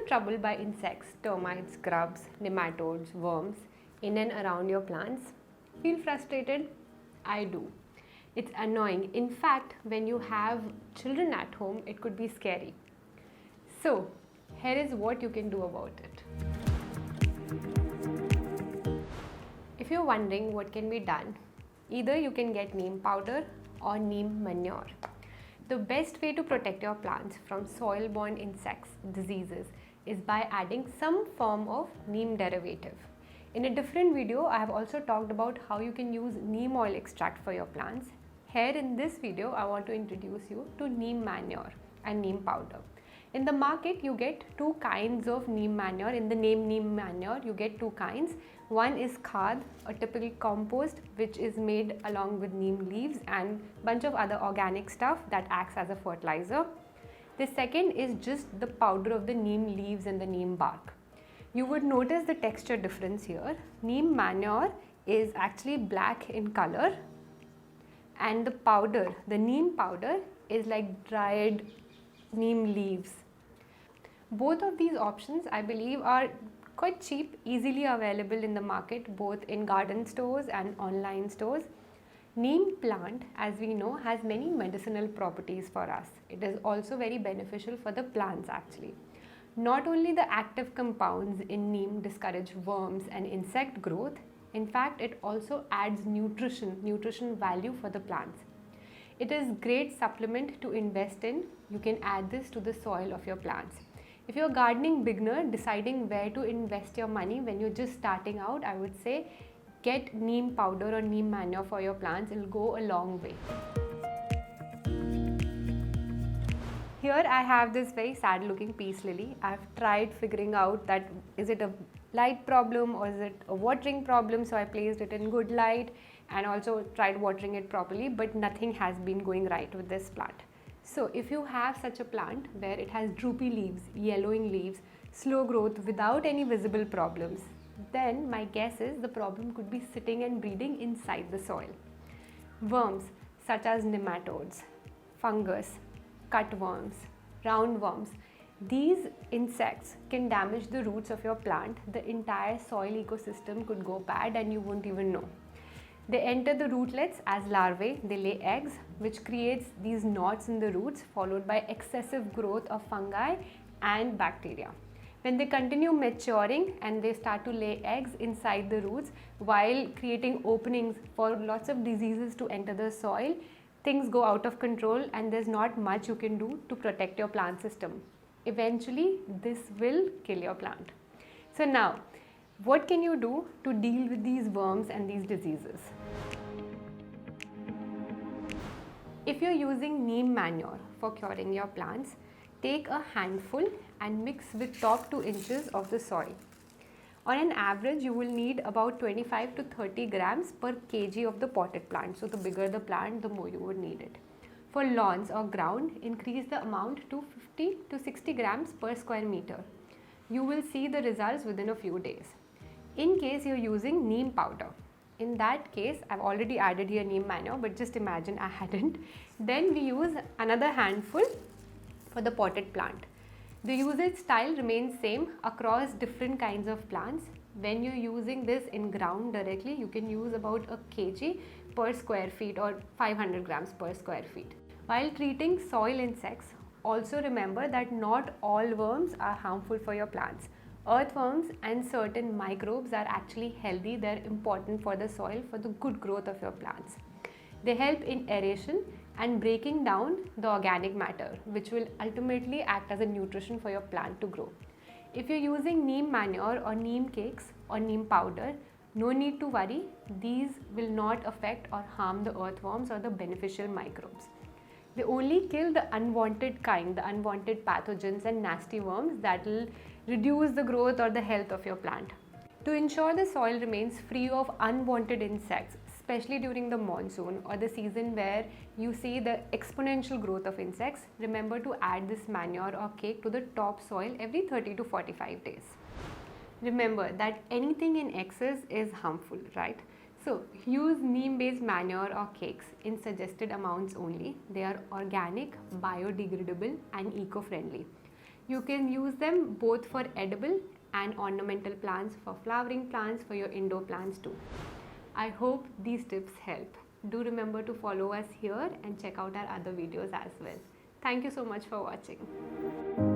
troubled by insects, termites, grubs, nematodes, worms in and around your plants? Feel frustrated? I do. It's annoying. In fact, when you have children at home, it could be scary. So, here is what you can do about it. If you're wondering what can be done, either you can get neem powder or neem manure. The best way to protect your plants from soil-borne insects, diseases, is by adding some form of neem derivative. In a different video, I have also talked about how you can use neem oil extract for your plants. Here in this video, I want to introduce you to neem manure and neem powder. In the market, you get two kinds of neem manure. In the name neem manure, you get two kinds. One is khad, a typical compost which is made along with neem leaves and bunch of other organic stuff that acts as a fertilizer. The second is just the powder of the neem leaves and the neem bark. You would notice the texture difference here. Neem manure is actually black in color, and the powder, the neem powder, is like dried neem leaves. Both of these options, I believe, are quite cheap, easily available in the market, both in garden stores and online stores. Neem plant, as we know, has many medicinal properties for us. It is also very beneficial for the plants actually. Not only the active compounds in neem discourage worms and insect growth, in fact, it also adds nutrition value for the plants. It is great supplement to invest in. You can add this to the soil of your plants. If you're a gardening beginner deciding where to invest your money when you're just starting out, I would say get neem powder or neem manure for your plants. It will go a long way. Here I have this very sad looking peace lily. I've tried figuring out that is it a light problem or is it a watering problem, so I placed it in good light and also tried watering it properly, but nothing has been going right with this plant. So if you have such a plant where it has droopy leaves, yellowing leaves, slow growth without any visible problems, then my guess is the problem could be sitting and breeding inside the soil. Worms such as nematodes, fungus, cutworms, roundworms, these insects can damage the roots of your plant. The entire soil ecosystem could go bad and you won't even know. They enter the rootlets as larvae, they lay eggs, which creates these knots in the roots, followed by excessive growth of fungi and bacteria. When they continue maturing and they start to lay eggs inside the roots while creating openings for lots of diseases to enter the soil, things go out of control and there's not much you can do to protect your plant system. Eventually, this will kill your plant. So now, what can you do to deal with these worms and these diseases? If you're using neem manure for curing your plants, take a handful and mix with top 2 inches of the soil. On an average, you will need about 25 to 30 grams per kg of the potted plant. So the bigger the plant, the more you would need it. For lawns or ground, increase the amount to 50 to 60 grams per square meter. You will see the results within a few days. In case you're using neem powder, in that case, I've already added here neem manure, but just imagine I hadn't. Then we use another handful for the potted plant. The usage style remains same across different kinds of plants. When you're using this in ground directly, you can use about a kg per square feet or 500 grams per square feet. While treating soil insects, also remember that not all worms are harmful for your plants. Earthworms and certain microbes are actually healthy. They're important for the soil, for the good growth of your plants. They help in aeration and breaking down the organic matter, which will ultimately act as a nutrition for your plant to grow. If you're using neem manure or neem cakes or neem powder, no need to worry. These will not affect or harm the earthworms or the beneficial microbes. They only kill the unwanted kind, the unwanted pathogens and nasty worms that will reduce the growth or the health of your plant. To ensure the soil remains free of unwanted insects, especially during the monsoon or the season where you see the exponential growth of insects, remember to add this manure or cake to the top soil every 30 to 45 days. Remember that anything in excess is harmful, right? So use neem-based manure or cakes in suggested amounts only. They are organic, biodegradable and eco-friendly. You can use them both for edible and ornamental plants, for flowering plants, for your indoor plants too. I hope these tips help. Do remember to follow us here and check out our other videos as well. Thank you so much for watching.